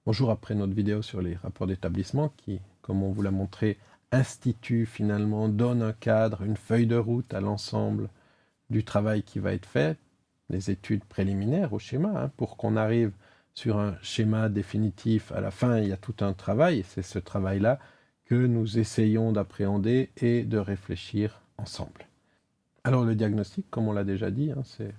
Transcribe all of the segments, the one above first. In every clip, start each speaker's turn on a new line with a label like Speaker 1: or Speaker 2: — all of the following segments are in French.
Speaker 1: Bonjour, après notre vidéo sur les rapports d'établissement qui, comme on vous l'a montré, institue finalement, donne un cadre, une feuille de route à l'ensemble du travail qui va être fait, les études préliminaires au schéma, pour qu'on arrive sur un schéma définitif. À la fin, il y a tout un travail, et c'est ce travail-là que nous essayons d'appréhender et de réfléchir ensemble. Alors le diagnostic, comme on l'a déjà dit, c'est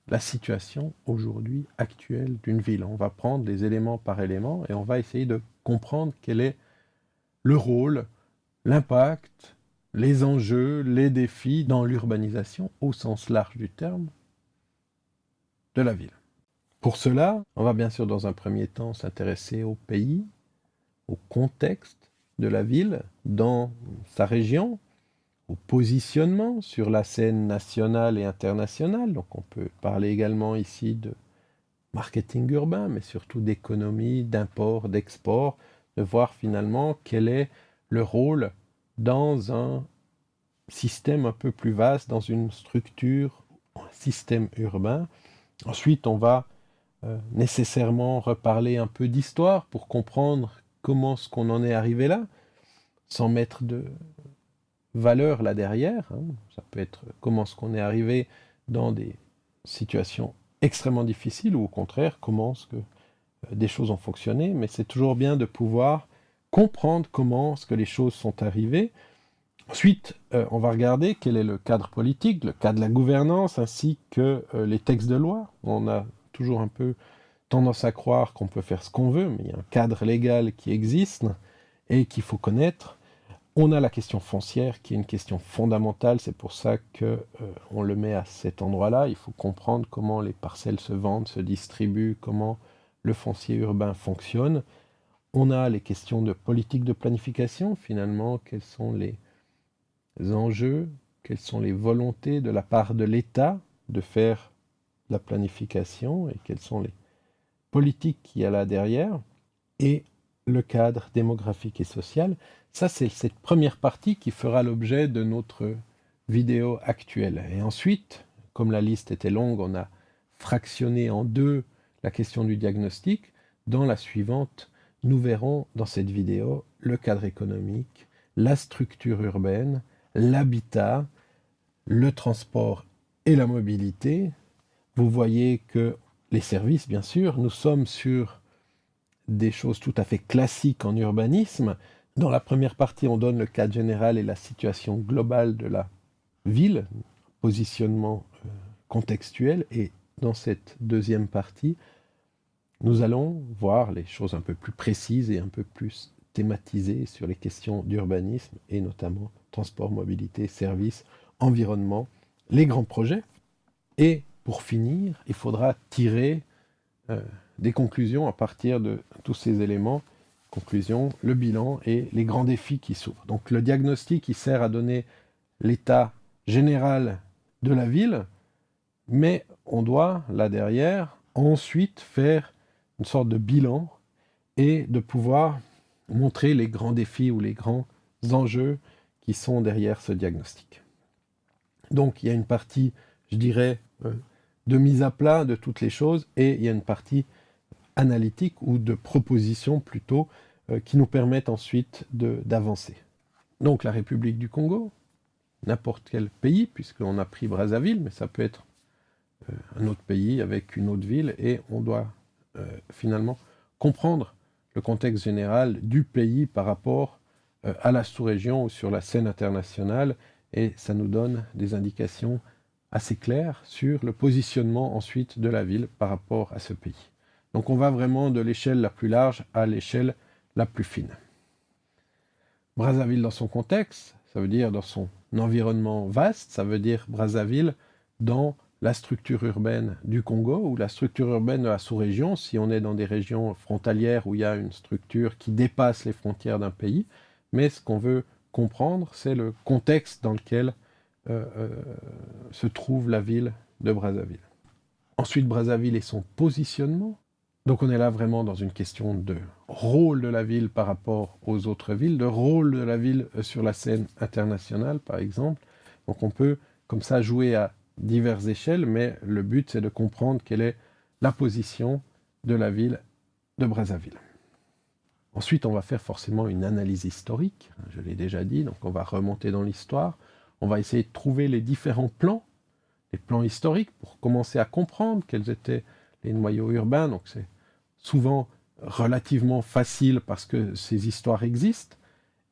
Speaker 1: la situation aujourd'hui actuelle d'une ville. On va prendre les éléments par élément et on va essayer de comprendre quel est le rôle, l'impact, les enjeux, les défis dans l'urbanisation au sens large du terme de la ville. Pour cela, on va bien sûr dans un premier temps s'intéresser au pays, au contexte de la ville dans sa région, au positionnement sur la scène nationale et internationale. Donc on peut parler également ici de marketing urbain, mais surtout d'économie, d'import, d'export, de voir finalement quel est le rôle dans un système un peu plus vaste, dans une structure, un système urbain. Ensuite, on va nécessairement reparler un peu d'histoire pour comprendre comment est-ce qu'on en est arrivé là, sans mettre de valeur là derrière. Ça peut être comment est-ce qu'on est arrivé dans des situations extrêmement difficiles ou au contraire comment est-ce que des choses ont fonctionné, mais c'est toujours bien de pouvoir comprendre comment est-ce que les choses sont arrivées. Ensuite, on va regarder quel est le cadre politique, le cadre de la gouvernance, ainsi que les textes de loi. On a toujours un peu tendance à croire qu'on peut faire ce qu'on veut, mais il y a un cadre légal qui existe et qu'il faut connaître. On a la question foncière qui est une question fondamentale, c'est pour ça qu'on le met à cet endroit-là. Il faut comprendre comment les parcelles se vendent, se distribuent, comment le foncier urbain fonctionne. On a les questions de politique de planification, finalement, quels sont les enjeux, quelles sont les volontés de la part de l'État de faire la planification et quelles sont les politiques qu'il y a là derrière, et le cadre démographique et social. Ça, c'est cette première partie qui fera l'objet de notre vidéo actuelle. Et ensuite, comme la liste était longue, on a fractionné en deux la question du diagnostic. Dans la suivante, nous verrons dans cette vidéo le cadre économique, la structure urbaine, l'habitat, le transport et la mobilité. Vous voyez que les services, bien sûr, nous sommes sur des choses tout à fait classiques en urbanisme. Dans la première partie, on donne le cadre général et la situation globale de la ville, positionnement contextuel, et dans cette deuxième partie, nous allons voir les choses un peu plus précises et un peu plus thématisées sur les questions d'urbanisme et notamment transport, mobilité, services, environnement, les grands projets. Et pour finir, il faudra tirer des conclusions à partir de tous ces éléments. Conclusion, le bilan et les grands défis qui s'ouvrent. Donc le diagnostic, il sert à donner l'état général de la ville, mais on doit, là derrière, ensuite faire une sorte de bilan et de pouvoir montrer les grands défis ou les grands enjeux qui sont derrière ce diagnostic. Donc il y a une partie, je dirais, de mise à plat de toutes les choses, et il y a une partie analytique ou de propositions plutôt qui nous permettent ensuite d'avancer. Donc la République du Congo, n'importe quel pays, puisqu'on a pris Brazzaville, mais ça peut être un autre pays avec une autre ville, et on doit finalement comprendre le contexte général du pays par rapport à la sous-région ou sur la scène internationale, et ça nous donne des indications assez claires sur le positionnement ensuite de la ville par rapport à ce pays. Donc on va vraiment de l'échelle la plus large à l'échelle la plus fine. Brazzaville dans son contexte, ça veut dire dans son environnement vaste, ça veut dire Brazzaville dans la structure urbaine du Congo ou la structure urbaine de la sous-région, si on est dans des régions frontalières où il y a une structure qui dépasse les frontières d'un pays. Mais ce qu'on veut comprendre, c'est le contexte dans lequel se trouve la ville de Brazzaville. Ensuite, Brazzaville et son positionnement. Donc on est là vraiment dans une question de rôle de la ville par rapport aux autres villes, de rôle de la ville sur la scène internationale, par exemple. Donc on peut comme ça jouer à diverses échelles, mais le but c'est de comprendre quelle est la position de la ville de Brazzaville. Ensuite, on va faire forcément une analyse historique, je l'ai déjà dit, donc on va remonter dans l'histoire, on va essayer de trouver les différents plans, les plans historiques, pour commencer à comprendre quels étaient les noyaux urbains, donc c'est souvent relativement facile parce que ces histoires existent,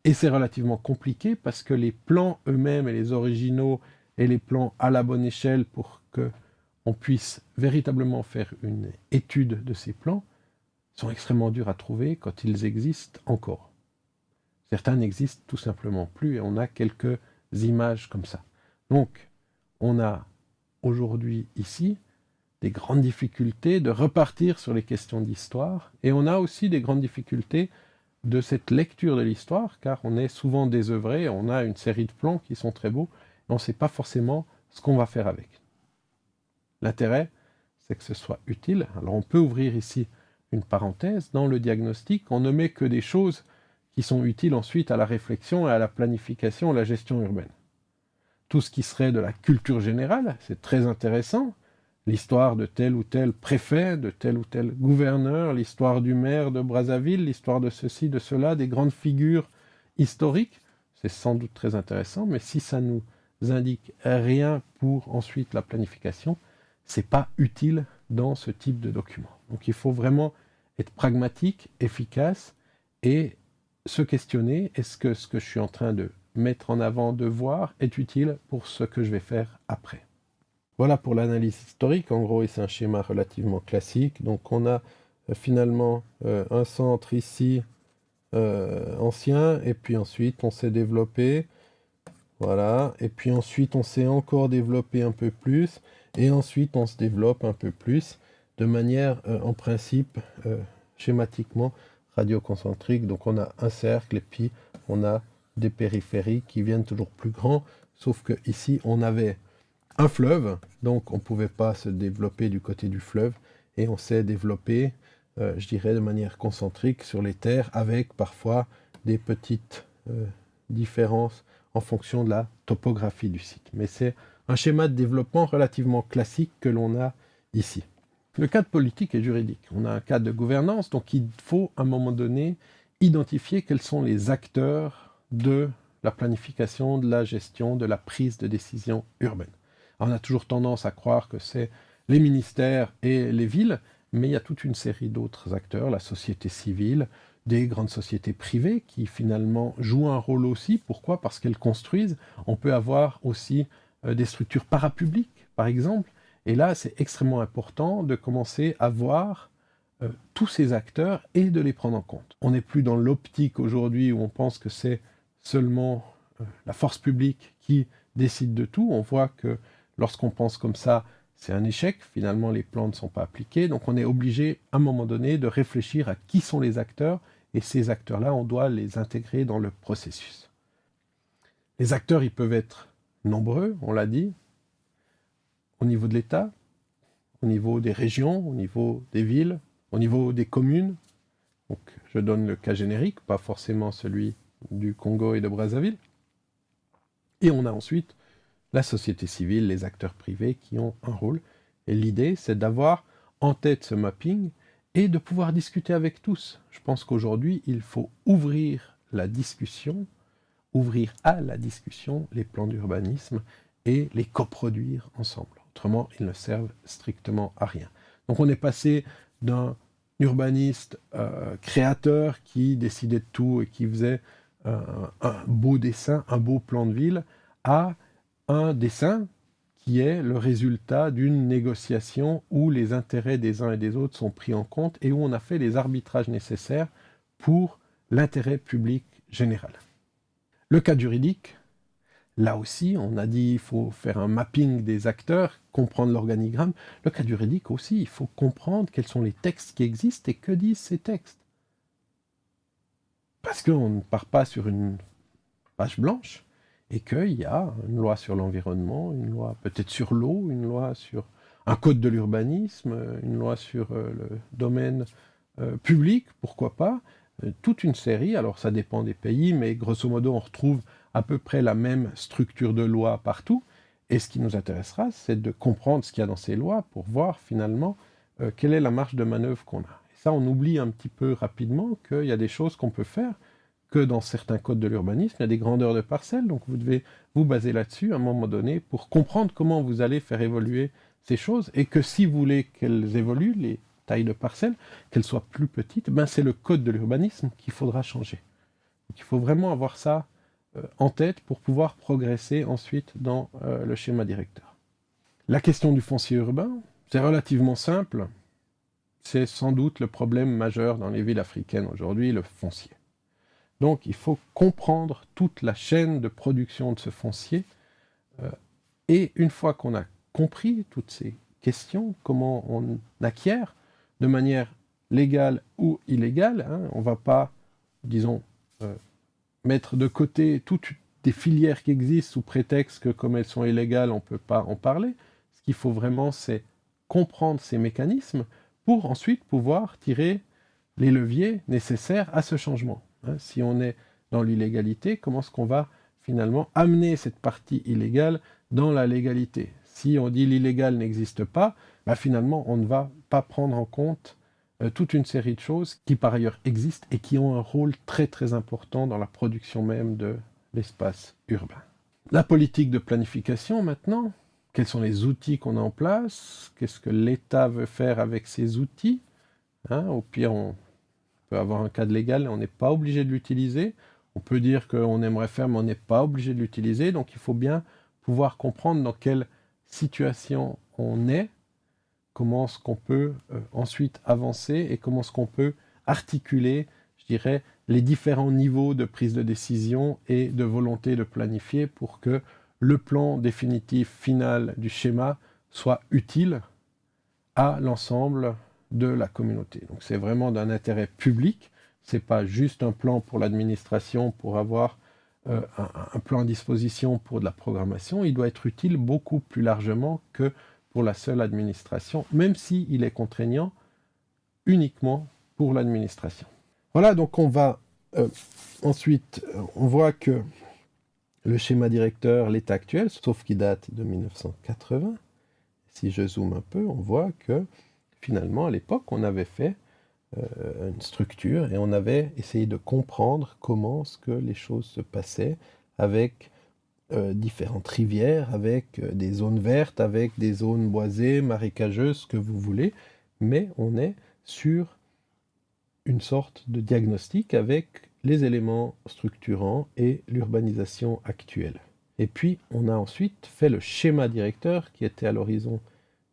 Speaker 1: et c'est relativement compliqué parce que les plans eux-mêmes et les originaux et les plans à la bonne échelle pour qu'on puisse véritablement faire une étude de ces plans sont extrêmement durs à trouver quand ils existent encore. Certains n'existent tout simplement plus et on a quelques images comme ça. Donc, on a aujourd'hui ici des grandes difficultés de repartir sur les questions d'histoire et on a aussi des grandes difficultés de cette lecture de l'histoire car on est souvent désœuvré, on a une série de plans qui sont très beaux et on ne sait pas forcément ce qu'on va faire avec. L'intérêt, c'est que ce soit utile. Alors on peut ouvrir ici une parenthèse. Dans le diagnostic, on ne met que des choses qui sont utiles ensuite à la réflexion et à la planification et à la gestion urbaine. Tout ce qui serait de la culture générale, c'est très intéressant. L'histoire de tel ou tel préfet, de tel ou tel gouverneur, l'histoire du maire de Brazzaville, l'histoire de ceci, de cela, des grandes figures historiques, c'est sans doute très intéressant, mais si ça nous indique rien pour ensuite la planification, c'est pas utile dans ce type de document. Donc il faut vraiment être pragmatique, efficace et se questionner, est-ce que ce que je suis en train de mettre en avant, de voir, est utile pour ce que je vais faire après. Voilà pour l'analyse historique, en gros, et c'est un schéma relativement classique. Donc on a finalement un centre ici ancien, et puis ensuite on s'est développé, voilà, et puis ensuite on s'est encore développé un peu plus, et ensuite on se développe un peu plus, de manière en principe schématiquement radioconcentrique. Donc on a un cercle, et puis on a des périphériques qui viennent toujours plus grands, sauf que ici on avait un fleuve, donc on ne pouvait pas se développer du côté du fleuve, et on s'est développé, je dirais, de manière concentrique sur les terres, avec parfois des petites différences en fonction de la topographie du site. Mais c'est un schéma de développement relativement classique que l'on a ici. Le cadre politique et juridique. On a un cadre de gouvernance, donc il faut à un moment donné identifier quels sont les acteurs de la planification, de la gestion, de la prise de décision urbaine. Alors, on a toujours tendance à croire que c'est les ministères et les villes, mais il y a toute une série d'autres acteurs, la société civile, des grandes sociétés privées qui finalement jouent un rôle aussi. Pourquoi ? Parce qu'elles construisent. On peut avoir aussi des structures parapubliques, par exemple. Et là, c'est extrêmement important de commencer à voir tous ces acteurs et de les prendre en compte. On n'est plus dans l'optique aujourd'hui où on pense que c'est seulement la force publique qui décide de tout. On voit que lorsqu'on pense comme ça, c'est un échec. Finalement, les plans ne sont pas appliqués. Donc, on est obligé, à un moment donné, de réfléchir à qui sont les acteurs. Et ces acteurs-là, on doit les intégrer dans le processus. Les acteurs, ils peuvent être nombreux, on l'a dit, au niveau de l'État, au niveau des régions, au niveau des villes, au niveau des communes. Donc, je donne le cas générique, pas forcément celui du Congo et de Brazzaville. Et on a ensuite la société civile, les acteurs privés qui ont un rôle. Et l'idée, c'est d'avoir en tête ce mapping et de pouvoir discuter avec tous. Je pense qu'aujourd'hui, il faut ouvrir la discussion, ouvrir à la discussion les plans d'urbanisme et les coproduire ensemble. Autrement, ils ne servent strictement à rien. Donc on est passé d'un urbaniste créateur qui décidait de tout et qui faisait un beau dessin, un beau plan de ville, à un dessin qui est le résultat d'une négociation où les intérêts des uns et des autres sont pris en compte et où on a fait les arbitrages nécessaires pour l'intérêt public général. Le cadre juridique, là aussi, on a dit qu'il faut faire un mapping des acteurs, comprendre l'organigramme. Le cadre juridique aussi, il faut comprendre quels sont les textes qui existent et que disent ces textes. Parce qu'on ne part pas sur une page blanche et qu'il y a une loi sur l'environnement, une loi peut-être sur l'eau, une loi sur un code de l'urbanisme, une loi sur le domaine public, pourquoi pas, toute une série, alors ça dépend des pays, mais grosso modo on retrouve à peu près la même structure de loi partout, et ce qui nous intéressera, c'est de comprendre ce qu'il y a dans ces lois pour voir finalement quelle est la marge de manœuvre qu'on a. Et Ça, on oublie un petit peu rapidement qu'il y a des choses qu'on peut faire, que dans certains codes de l'urbanisme, il y a des grandeurs de parcelles, donc vous devez vous baser là-dessus à un moment donné pour comprendre comment vous allez faire évoluer ces choses, et que si vous voulez qu'elles évoluent, les tailles de parcelles, qu'elles soient plus petites, ben c'est le code de l'urbanisme qu'il faudra changer. Donc il faut vraiment avoir ça en tête pour pouvoir progresser ensuite dans le schéma directeur. La question du foncier urbain, c'est relativement simple. C'est sans doute le problème majeur dans les villes africaines aujourd'hui, le foncier. Donc il faut comprendre toute la chaîne de production de ce foncier. Et une fois qu'on a compris toutes ces questions, comment on acquiert de manière légale ou illégale, on ne va pas, disons, mettre de côté toutes des filières qui existent sous prétexte que comme elles sont illégales, on ne peut pas en parler. Ce qu'il faut vraiment, c'est comprendre ces mécanismes pour ensuite pouvoir tirer les leviers nécessaires à ce changement. Si on est dans l'illégalité, comment est-ce qu'on va finalement amener cette partie illégale dans la légalité? Si on dit l'illégal n'existe pas, finalement on ne va pas prendre en compte toute une série de choses qui par ailleurs existent et qui ont un rôle très très important dans la production même de l'espace urbain. La politique de planification maintenant, quels sont les outils qu'on a en place? Qu'est-ce que l'État veut faire avec ces outils? Au pire, on peut avoir un cadre légal, on n'est pas obligé de l'utiliser. On peut dire qu'on aimerait faire, mais on n'est pas obligé de l'utiliser. Donc il faut bien pouvoir comprendre dans quelle situation on est, comment est-ce qu'on peut ensuite avancer et comment est-ce qu'on peut articuler, je dirais, les différents niveaux de prise de décision et de volonté de planifier pour que le plan définitif final du schéma soit utile à l'ensemble de la communauté. Donc c'est vraiment d'un intérêt public, c'est pas juste un plan pour l'administration pour avoir un plan à disposition pour de la programmation, il doit être utile beaucoup plus largement que pour la seule administration, même s'il est contraignant uniquement pour l'administration. Voilà, donc on va ensuite, on voit que le schéma directeur, l'état actuel, sauf qu'il date de 1980, si je zoome un peu, on voit que finalement, à l'époque, on avait fait une structure et on avait essayé de comprendre comment ce que les choses se passaient avec différentes rivières, avec des zones vertes, avec des zones boisées, marécageuses, ce que vous voulez, mais on est sur une sorte de diagnostic avec les éléments structurants et l'urbanisation actuelle. Et puis, on a ensuite fait le schéma directeur qui était à l'horizon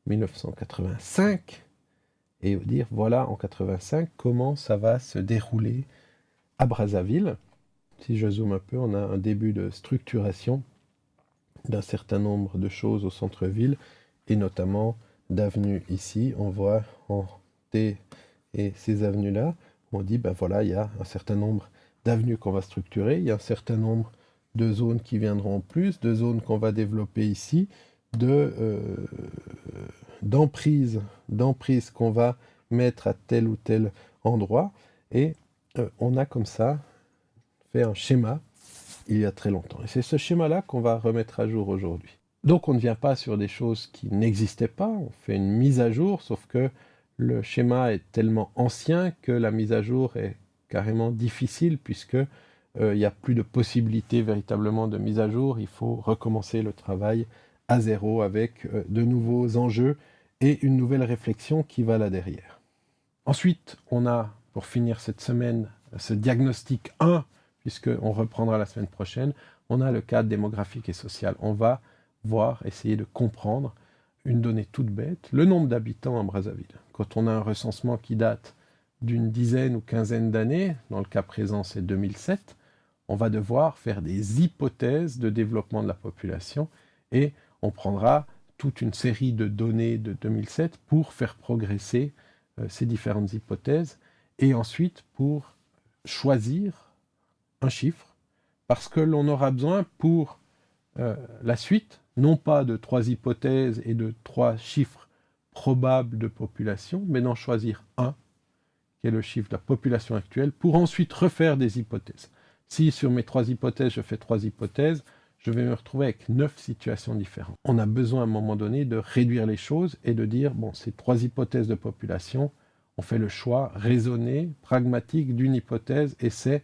Speaker 1: 1985 et dire, voilà, en 85, comment ça va se dérouler à Brazzaville. Si je zoome un peu, on a un début de structuration d'un certain nombre de choses au centre-ville et notamment d'avenues ici. On voit en T et ces avenues-là, on dit, voilà, il y a un certain nombre d'avenues qu'on va structurer, il y a un certain nombre de zones qui viendront en plus, de zones qu'on va développer ici, d'emprise qu'on va mettre à tel ou tel endroit, et on a comme ça fait un schéma il y a très longtemps. Et c'est ce schéma-là qu'on va remettre à jour aujourd'hui. Donc on ne vient pas sur des choses qui n'existaient pas, on fait une mise à jour, sauf que le schéma est tellement ancien que la mise à jour est carrément difficile, puisque il n'y a plus de possibilité véritablement de mise à jour, il faut recommencer le travail à zéro avec de nouveaux enjeux et une nouvelle réflexion qui va là derrière. Ensuite, on a, pour finir cette semaine, ce diagnostic 1, puisqu'on reprendra la semaine prochaine, on a le cadre démographique et social. On va voir, essayer de comprendre une donnée toute bête, le nombre d'habitants à Brazzaville. Quand on a un recensement qui date d'une dizaine ou quinzaine d'années, dans le cas présent c'est 2007, on va devoir faire des hypothèses de développement de la population et on prendra toute une série de données de 2007 pour faire progresser ces différentes hypothèses et ensuite pour choisir un chiffre parce que l'on aura besoin pour la suite, non pas de 3 hypothèses et de 3 chiffres probables de population, mais d'en choisir un, qui est le chiffre de la population actuelle, pour ensuite refaire des hypothèses. Si sur mes 3 hypothèses, je fais 3 hypothèses, je vais me retrouver avec 9 situations différentes. On a besoin à un moment donné de réduire les choses et de dire, bon, ces 3 hypothèses de population, on fait le choix raisonné, pragmatique d'une hypothèse, et c'est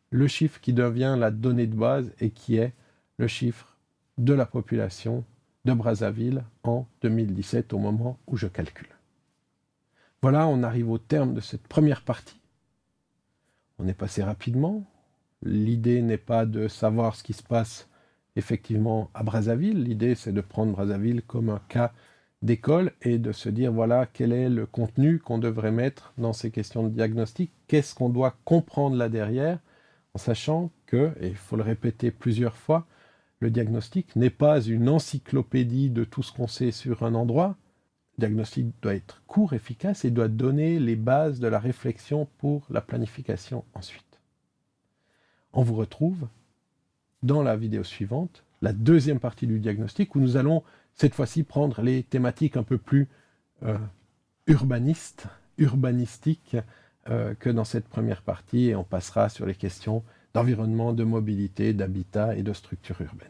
Speaker 1: le chiffre qui devient la donnée de base et qui est le chiffre de la population de Brazzaville en 2017, au moment où je calcule. Voilà, on arrive au terme de cette première partie. On est passé rapidement. L'idée n'est pas de savoir ce qui se passe effectivement à Brazzaville. L'idée, c'est de prendre Brazzaville comme un cas d'école et de se dire, voilà, quel est le contenu qu'on devrait mettre dans ces questions de diagnostic, qu'est-ce qu'on doit comprendre là derrière, en sachant que, et il faut le répéter plusieurs fois, le diagnostic n'est pas une encyclopédie de tout ce qu'on sait sur un endroit. Le diagnostic doit être court, efficace et doit donner les bases de la réflexion pour la planification ensuite. On vous retrouve dans la vidéo suivante, la deuxième partie du diagnostic, où nous allons cette fois-ci prendre les thématiques un peu plus urbanistiques que dans cette première partie, et on passera sur les questions d'environnement, de mobilité, d'habitat et de structure urbaine.